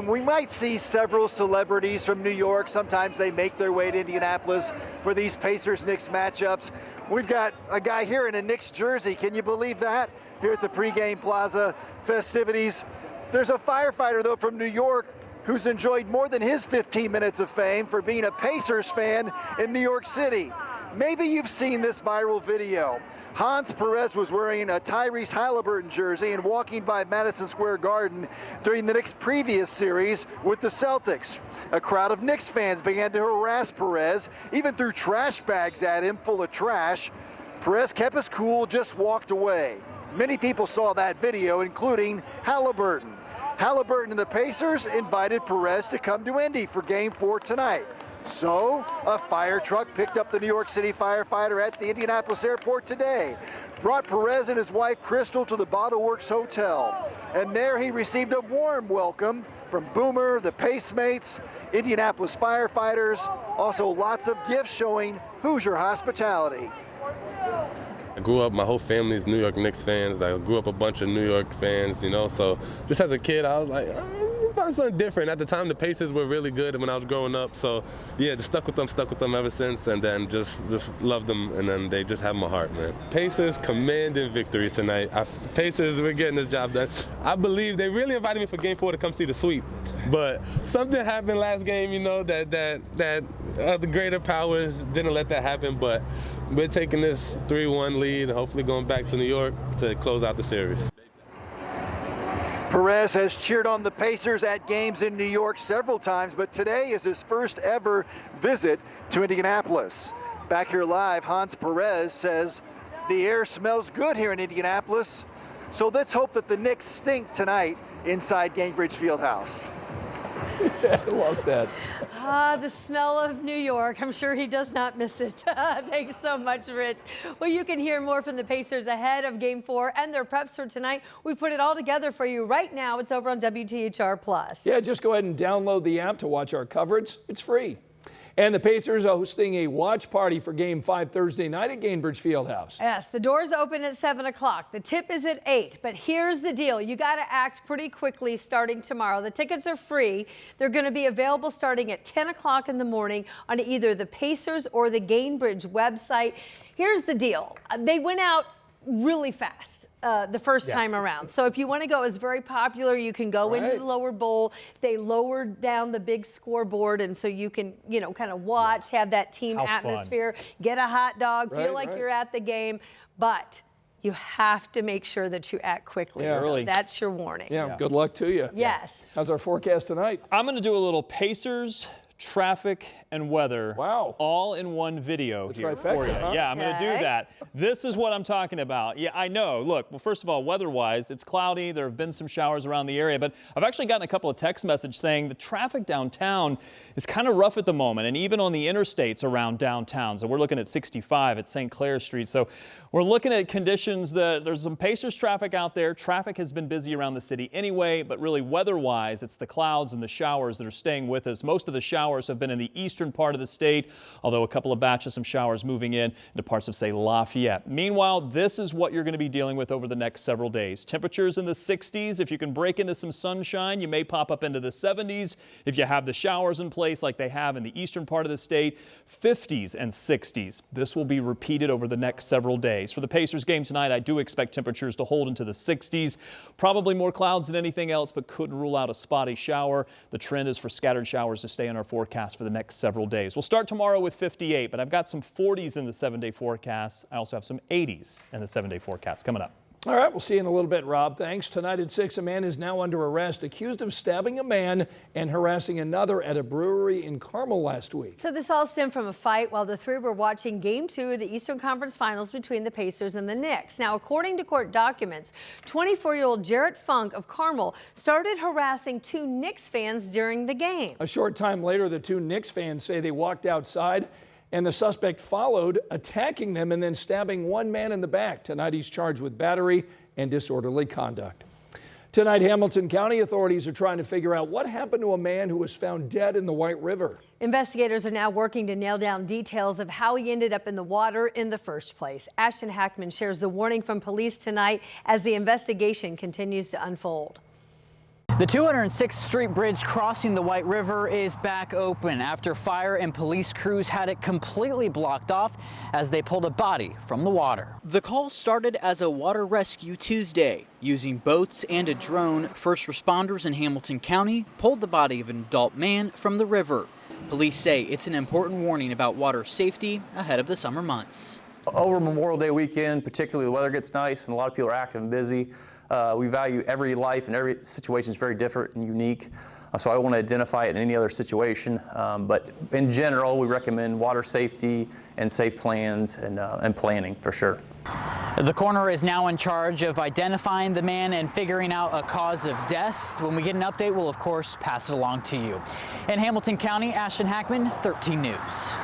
We might see several celebrities from New York. Sometimes they make their way to Indianapolis for these Pacers-Knicks matchups. We've got a guy here in a Knicks jersey. Can you believe that? Here at the pregame plaza festivities. There's a firefighter, though, from New York who's enjoyed more than his 15 minutes of fame for being a Pacers fan in New York City. Maybe you've seen this viral video. Hans Perez was wearing a Tyrese Halliburton jersey and walking by Madison Square Garden during the Knicks' previous series with the Celtics. A crowd of Knicks fans began to harass Perez, even threw trash bags at him full of trash. Perez kept his cool, just walked away. Many people saw that video, including Halliburton. Halliburton and the Pacers invited Perez to come to Indy for Game 4 tonight. So, a fire truck picked up the New York City firefighter at the Indianapolis airport today, brought Perez and his wife Crystal to the Bottle Works Hotel, and there he received a warm welcome from Boomer, the Pacemates, Indianapolis firefighters, also lots of gifts showing Hoosier hospitality. I grew up, my whole family's New York Knicks fans. I grew up a bunch of New York fans, so just as a kid, I was like, find something different. At the time, the Pacers were really good when I was growing up, so yeah, just stuck with them ever since, and then just loved them, and then they just have my heart, man. Pacers commanding victory tonight. Pacers, we're getting this job done. I believe they really invited me for Game 4 to come see the sweep, but something happened last game, that the greater powers didn't let that happen, but we're taking this 3-1 lead and hopefully going back to New York to close out the series. Perez has cheered on the Pacers at games in New York several times, but today is his first ever visit to Indianapolis. Back here live, Hans Perez says the air smells good here in Indianapolis, so let's hope that the Knicks stink tonight inside Gainbridge Fieldhouse. I love that. The smell of New York. I'm sure he does not miss it. Thanks so much, Rich. Well, you can hear more from the Pacers ahead of Game 4 and their preps for tonight. We put it all together for you right now. It's over on WTHR+. Yeah, just go ahead and download the app to watch our coverage. It's free. And the Pacers are hosting a watch party for Game 5 Thursday night at Gainbridge Fieldhouse. Yes, the doors open at 7 o'clock. The tip is at 8. But here's the deal. You got to act pretty quickly starting tomorrow. The tickets are free. They're going to be available starting at 10 o'clock in the morning on either the Pacers or the Gainbridge website. Here's the deal. They went out really fast the first time around. So if you want to go, it's very popular. You can go into the lower bowl. They lowered down the big scoreboard, and so you can, kind of watch, have that team atmosphere, get a hot dog, feel like you're at the game. But you have to make sure that you act quickly. Yeah, so that's your warning. Yeah, good luck to you. Yes. How's our forecast tonight? I'm going to do a little Pacers, traffic, and weather all in one video here for you. Huh? Yeah, I'm going to do that. This is what I'm talking about. Yeah, I know. Look, well, first of all, weather-wise, it's cloudy. There have been some showers around the area, but I've actually gotten a couple of text messages saying the traffic downtown is kind of rough at the moment, and even on the interstates around downtown. So we're looking at 65 at St. Clair Street. So we're looking at conditions that there's some Pacers traffic out there. Traffic has been busy around the city anyway, but really weather-wise, it's the clouds and the showers that are staying with us. Most of the showers have been in the eastern part of the state, although a couple of batches, some showers moving in into parts of, say, Lafayette. Meanwhile, this is what you're going to be dealing with over the next several days. Temperatures in the 60s. If you can break into some sunshine, you may pop up into the 70s. If you have the showers in place like they have in the eastern part of the state, 50s and 60s. This will be repeated over the next several days. For the Pacers game tonight, I do expect temperatures to hold into the 60s. Probably more clouds than anything else, but couldn't rule out a spotty shower. The trend is for scattered showers to stay in our forecast for the next several days. We'll start tomorrow with 58, but I've got some 40s in the 7-day forecast. I also have some 80s in the 7-day forecast coming up. All right, we'll see you in a little bit, Rob. Thanks. Tonight at 6, a man is now under arrest, accused of stabbing a man and harassing another at a brewery in Carmel last week. So this all stemmed from a fight while the three were watching Game 2 of the Eastern Conference Finals between the Pacers and the Knicks. Now, according to court documents, 24-year-old Jarrett Funk of Carmel started harassing two Knicks fans during the game. A short time later, the two Knicks fans say they walked outside and the suspect followed, attacking them and then stabbing one man in the back. Tonight, he's charged with battery and disorderly conduct. Tonight, Hamilton County authorities are trying to figure out what happened to a man who was found dead in the White River. Investigators are now working to nail down details of how he ended up in the water in the first place. Ashton Hackman shares the warning from police tonight as the investigation continues to unfold. The 206th Street Bridge crossing the White River is back open after fire and police crews had it completely blocked off as they pulled a body from the water. The call started as a water rescue Tuesday. Using boats and a drone, first responders in Hamilton County pulled the body of an adult man from the river. Police say it's an important warning about water safety ahead of the summer months. Over Memorial Day weekend, particularly, the weather gets nice and a lot of people are active and busy. We value every life and every situation is very different and unique. So I want to identify it in any other situation. But in general, we recommend water safety and safe plans and planning for sure. The coroner is now in charge of identifying the man and figuring out a cause of death. When we get an update, we'll of course pass it along to you. In Hamilton County, Ashton Hackman, 13 News.